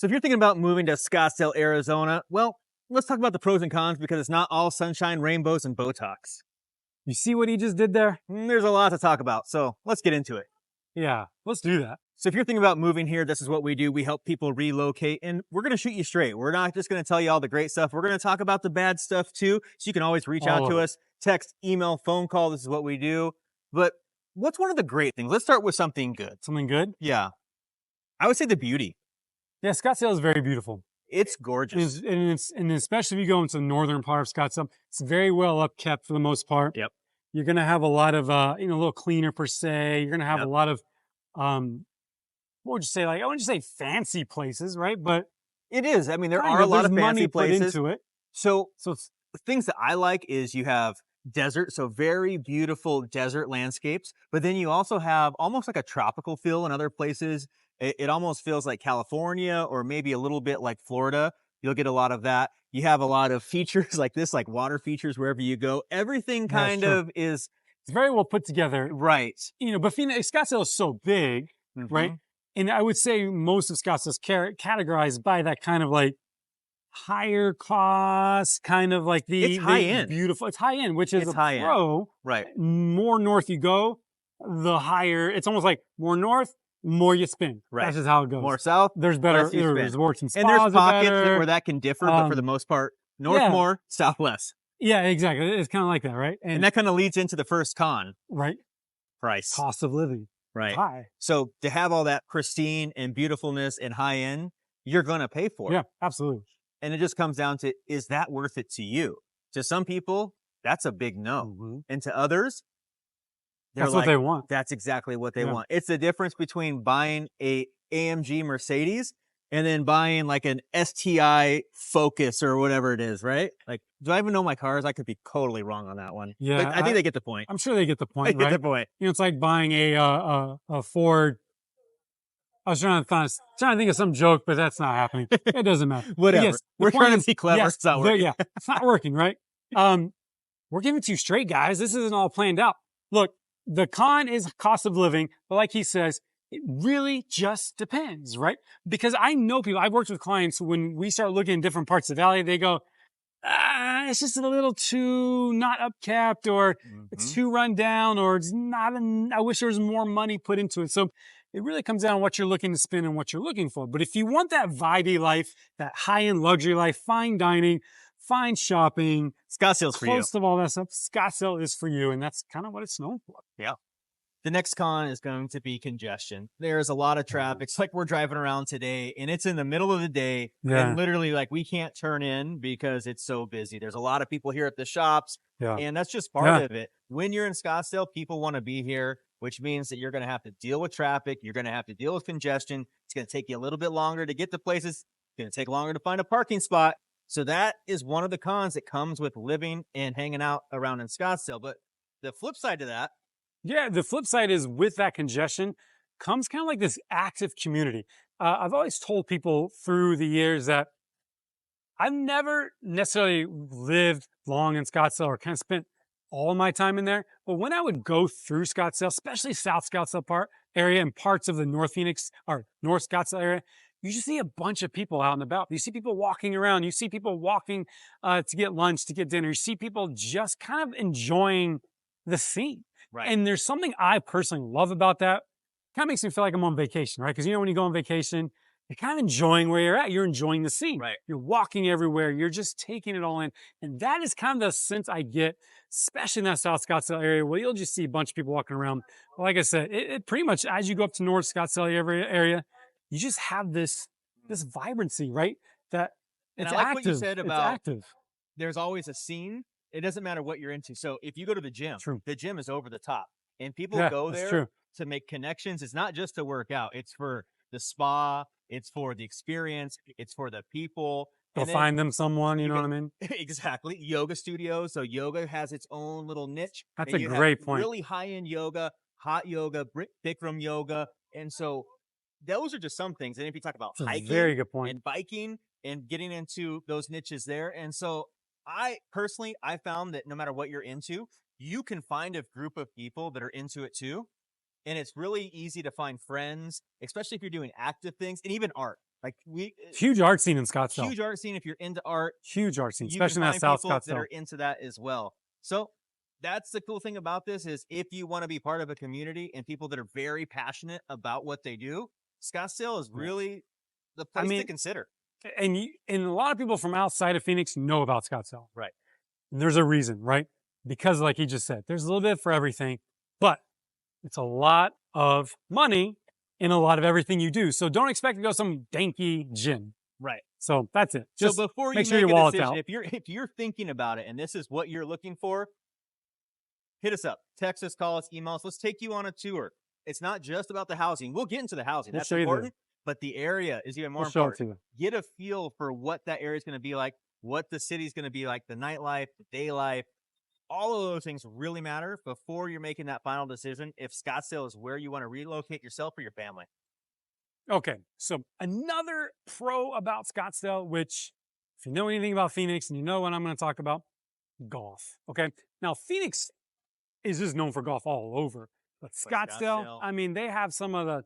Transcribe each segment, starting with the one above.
So if you're thinking about moving to Scottsdale, Arizona, well, let's talk about the pros and cons because it's not all sunshine, rainbows, and Botox. You see what he just did there? There's a lot to talk about, so let's get into it. Yeah, let's do that. So if you're thinking about moving here, this is what we do. We help people relocate, and we're going to shoot you straight. We're not just going to tell you all the great stuff. We're going to talk about the bad stuff too, so you can always reach out to us, text, email, phone call. This is what we do. But what's one of the great things? Let's start with something good. Something good? Yeah. I would say the beauty. Yeah, Scottsdale is very beautiful. It's gorgeous. And especially if you go into the northern part of Scottsdale, it's very well upkept for the most part. Yep. You're going to have a lot of, a little cleaner per se. You're going to have a lot of, what would you say? Like, I wouldn't say fancy places, right? But it is. I mean, there are a lot of fancy places. Put into it. So things that I like is you have desert, so very beautiful desert landscapes, but then you also have almost like a tropical feel in other places. It almost feels like California or maybe a little bit like Florida. You'll get a lot of that. You have a lot of features like this, like water features wherever you go. Everything kind of is... It's very well put together. Right. But Scottsdale is so big, right? And I would say most of Scottsdale is categorized by that kind of like higher cost, kind of like it's high end. Beautiful. It's high end, which is a pro. Right. More north you go, the higher. It's almost like more north, more you spend. Right. That's just how it goes. More south, there's better. There's works and spas. And there's pockets where that can differ, but for the most part, north more, south less. Yeah, exactly. It's kind of like that, right? And that kind of leads into the first con. Right. Price. Cost of living. Right. It's high. So to have all that pristine and beautifulness and high end, you're going to pay for it. Yeah, absolutely. And it just comes down to, is that worth it to you? To some people, that's a big no. And to others, that's what they want. That's exactly what they want. It's the difference between buying a AMG Mercedes and then buying like an STI Focus or whatever it is, right? Like, do I even know my cars? I could be totally wrong on that one. Yeah. But I think they get the point. I'm sure they get the point, They right? get the point. It's like buying a Ford. I was trying to think of some joke, but that's not happening. It doesn't matter. Whatever. Yes, we're trying to be clever. Yes, it's not working. Yeah, it's not working, right? We're giving it to you straight, guys. This isn't all planned out. Look, the con is cost of living, but like he says, it really just depends, right? Because I know people, I've worked with clients when we start looking in different parts of the valley, they go, it's just a little too not upkept, or it's too run down, or it's not, I wish there was more money put into it. So it really comes down to what you're looking to spend and what you're looking for. But if you want that vibey life, that high-end luxury life, fine dining, fine shopping, Scottsdale's for you. Close to all that stuff, Scottsdale is for you, and that's kind of what it's known for. Yeah. The next con is going to be congestion. There's a lot of traffic. It's like we're driving around today, and it's in the middle of the day, and literally like we can't turn in because it's so busy. There's a lot of people here at the shops, and that's just part of it. When you're in Scottsdale, people want to be here, which means that you're going to have to deal with traffic. You're going to have to deal with congestion. It's going to take you a little bit longer to get to places. It's going to take longer to find a parking spot. So that is one of the cons that comes with living and hanging out around in Scottsdale. But the flip side to that, the flip side is with that congestion comes kind of like this active community. I've always told people through the years that I've never necessarily lived long in Scottsdale or kind of spent all my time in there. But when I would go through Scottsdale, especially South Scottsdale area and parts of the North Phoenix or North Scottsdale area, you just see a bunch of people out and about. You see people walking around. You see people walking to get lunch, to get dinner. You see people just kind of enjoying the scene. Right. And there's something I personally love about that. Kind of makes me feel like I'm on vacation, right? Because when you go on vacation, you're kind of enjoying where you're at. You're enjoying the scene. Right. You're walking everywhere. You're just taking it all in. And that is kind of the sense I get, especially in that South Scottsdale area, where you'll just see a bunch of people walking around. But like I said, it pretty much, as you go up to North Scottsdale area, you just have this vibrancy, right? That it's like active. What you said about it's active. There's always a scene. It doesn't matter what you're into. So if you go to the gym, the gym is over the top, and people go there to make connections. It's not just to work out. It's for the spa. It's for the experience. It's for the people. They'll find them someone, you know what I mean? Exactly. Yoga studios. So yoga has its own little niche. That's a great point. Really high-end yoga, hot yoga, Bikram yoga. And so those are just some things. And if you talk about hiking, very good point, and biking and getting into those niches there. And so I found that no matter what you're into, you can find a group of people that are into it too. And it's really easy to find friends, especially if you're doing active things and even art. Like huge art scene in Scottsdale. Huge art scene if you're into art. Huge art scene, You especially in can that find South people Scottsdale. that are into that as well. So that's the cool thing about this is if you want to be part of a community and people that are very passionate about what they do, Scottsdale is really the place to consider. And a lot of people from outside of Phoenix know about Scottsdale. Right. And there's a reason, right? Because like he just said, there's a little bit for everything, but it's a lot of money in a lot of everything you do. So don't expect to go some danky gym. Right. So that's it. Just so before make you sure make your a wallet's decision, out. if you're thinking about it and this is what you're looking for, hit us up. Text us, call us, email us. Let's take you on a tour. It's not just about the housing. We'll get into the housing. That's important. But the area is even more important. Get a feel for what that area is going to be like, what the city's going to be like, the nightlife, the day life. All of those things really matter before you're making that final decision if Scottsdale is where you want to relocate yourself or your family. Okay, so another pro about Scottsdale, which if you know anything about Phoenix and you know what I'm going to talk about, golf. Okay, now Phoenix is just known for golf all over, but Scottsdale, I mean, they have some of the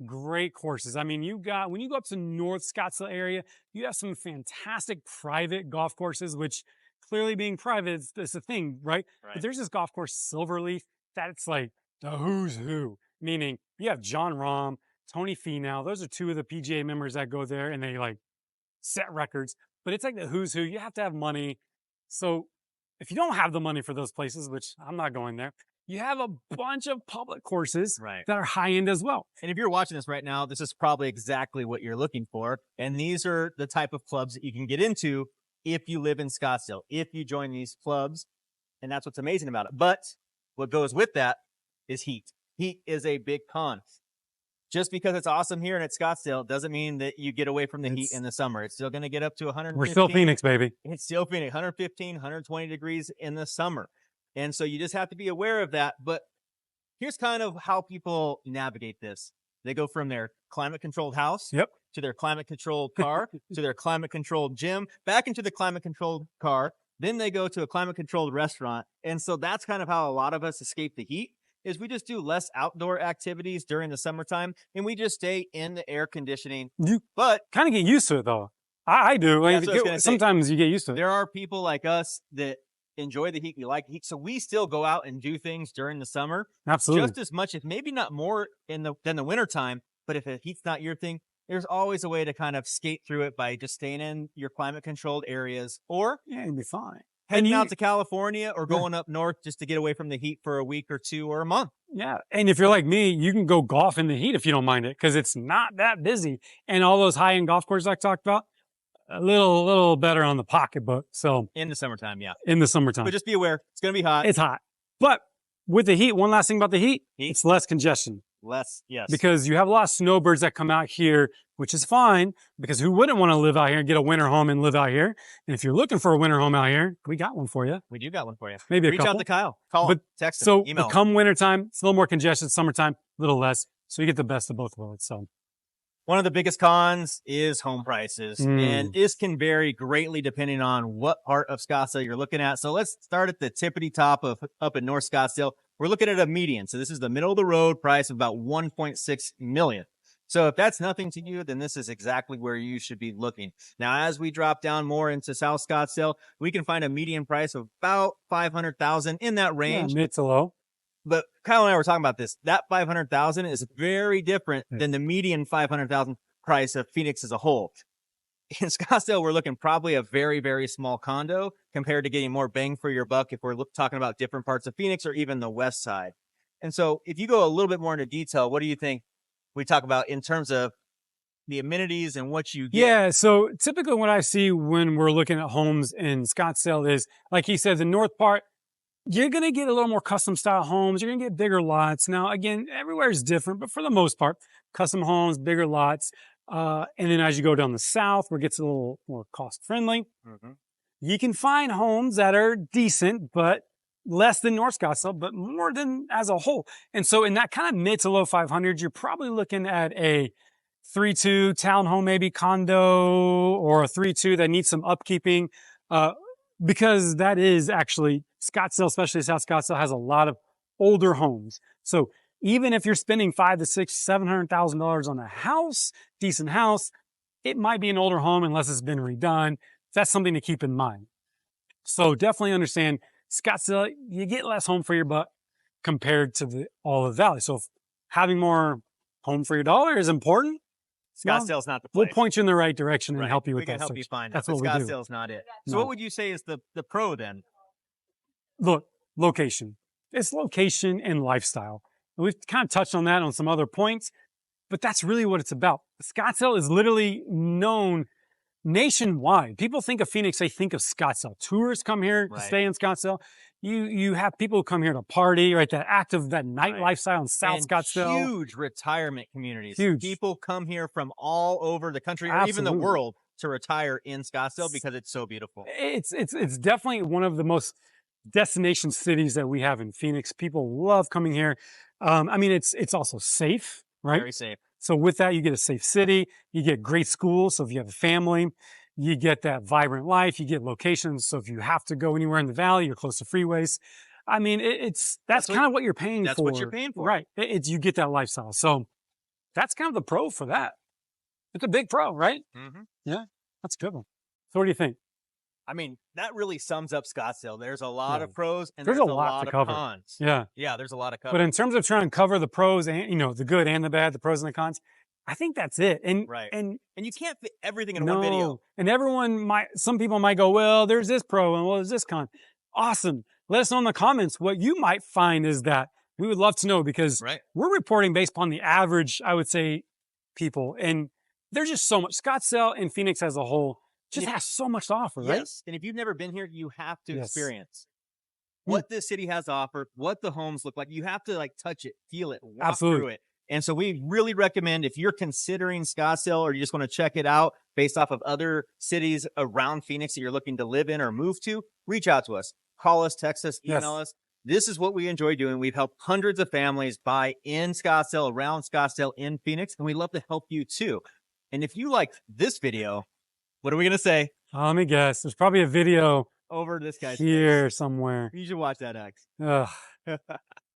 great courses. I mean, when you go up to North Scottsdale area, you have some fantastic private golf courses, which clearly being private is a thing, right? But there's this golf course, Silverleaf, that's like the who's who, meaning you have John Rahm, Tony Finau. Those are two of the PGA members that go there and they like set records, but it's like the who's who. You have to have money. So if you don't have the money for those places, which I'm not going there, you have a bunch of public courses that are high end as well. And if you're watching this right now, this is probably exactly what you're looking for. And these are the type of clubs that you can get into if you live in Scottsdale, if you join these clubs. And that's what's amazing about it. But what goes with that is heat. Heat is a big con. Just because it's awesome here and at Scottsdale doesn't mean that you get away from the heat in the summer. It's still going to get up to 115. We're still Phoenix, baby. It's still Phoenix, 115, 120 degrees in the summer. And so you just have to be aware of that. But here's kind of how people navigate this. They go from their climate-controlled house to their climate-controlled car to their climate-controlled gym, back into the climate-controlled car. Then they go to a climate-controlled restaurant. And so that's kind of how a lot of us escape the heat. Is we just do less outdoor activities during the summertime and we just stay in the air conditioning. But kind of get used to it though. I do. Sometimes you get used to it. There are people like us that enjoy the heat. We like heat. So we still go out and do things during the summer. Absolutely. Just as much, if maybe not more than the wintertime. But if the heat's not your thing, there's always a way to kind of skate through it by just staying in your climate controlled areas or you'll be fine. Heading out to California or going up north just to get away from the heat for a week or two or a month. Yeah. And if you're like me, you can go golf in the heat if you don't mind it because it's not that busy. And all those high-end golf courses I talked about, a little better on the pocketbook. So in the summertime, in the summertime. But just be aware, it's going to be hot. It's hot. But with the heat, one last thing about the heat, it's less congestion. Yes. Because you have a lot of snowbirds that come out here, which is fine because who wouldn't want to live out here and get a winter home and live out here? And if you're looking for a winter home out here, we got one for you. We do got one for you. Maybe Reach out to Kyle. Call him, text him, email him. Come wintertime, it's a little more congestion. Summertime, a little less. So you get the best of both worlds. So one of the biggest cons is home prices. And this can vary greatly depending on what part of Scottsdale you're looking at. So let's start at the tippity top of up in North Scottsdale. We're looking at a median. So this is the middle of the road price of about $1.6 million. So if that's nothing to you, then this is exactly where you should be looking. Now, as we drop down more into South Scottsdale, we can find a median price of about $500,000 in that range. Mid to low. But Kyle and I were talking about this. That $500,000 is very different than the median $500,000 price of Phoenix as a whole. In Scottsdale, we're looking probably a very, very small condo compared to getting more bang for your buck if we're talking about different parts of Phoenix or even the west side. And so if you go a little bit more into detail, what do you think we talk about in terms of the amenities and what you get? Yeah, so typically what I see when we're looking at homes in Scottsdale is, like he said, the north part, you're going to get a little more custom style homes. You're going to get bigger lots. Now, again, everywhere is different, but for the most part, custom homes, bigger lots. And then as you go down the south, where it gets a little more cost friendly, you can find homes that are decent, but less than North Scottsdale, but more than as a whole. And so in that kind of mid to low 500s, you're probably looking at a 3-2 townhome, maybe condo, or a 3-2 that needs some upkeeping, because that is actually Scottsdale, especially South Scottsdale, has a lot of older homes. So even if you're spending $500,000 to $700,000 on a house, decent house, it might be an older home unless it's been redone. That's something to keep in mind. So definitely understand Scottsdale, you get less home for your buck compared to the Olive Valley. So if having more home for your dollar is important, Scottsdale's not the place. We'll point you in the right direction and Right. help you with we can that. help you find That's it. what we do. Scottsdale's not it. So what would you say is the pro then? Look, location. It's location and lifestyle. And we've kind of touched on that on some other points, but that's really what it's about. Scottsdale is literally known nationwide. People think of Phoenix, they think of Scottsdale. Tourists come here to stay in Scottsdale. You have people who come here to party, right? That active, that night lifestyle in South Scottsdale. Huge retirement communities. Huge. People come here from all over the country or even the world to retire in Scottsdale because it's so beautiful. It's definitely one of the most destination cities that we have in Phoenix. People love coming here. I mean, it's also safe, right? Very safe. So with that, you get a safe city, you get great schools. So if you have a family, you get that vibrant life, you get locations. So if you have to go anywhere in the valley, you're close to freeways. I mean, that's kind of what you're paying for. That's what you're paying for. Right. You get that lifestyle. So that's kind of the pro for that. It's a big pro, right? Mm-hmm. Yeah, that's a good one. So what do you think? I mean, that really sums up Scottsdale. There's a lot of pros and there's a lot of cover. Cons. Yeah. Yeah, there's a lot of cover. But in terms of trying to cover the pros and, the good and the bad, the pros and the cons, I think that's it. And you can't fit everything in one video. And some people might go, well, there's this pro and well, there's this con. Awesome. Let us know in the comments what you might find is that. We would love to know because we're reporting based upon the average, I would say, people. And there's just so much. Scottsdale and Phoenix as a whole just has so much to offer, right? Yes. And if you've never been here, you have to experience what this city has to offer, what the homes look like. You have to touch it, feel it, walk through it. And so we really recommend if you're considering Scottsdale or you just want to check it out based off of other cities around Phoenix that you're looking to live in or move to, reach out to us. Call us, text us, email us. This is what we enjoy doing. We've helped hundreds of families buy in Scottsdale, around Scottsdale, in Phoenix, and we love to help you too. And if you like this video, what are we going to say? Let me guess. There's probably a video over this guy's here somewhere. You should watch that, X. Ugh.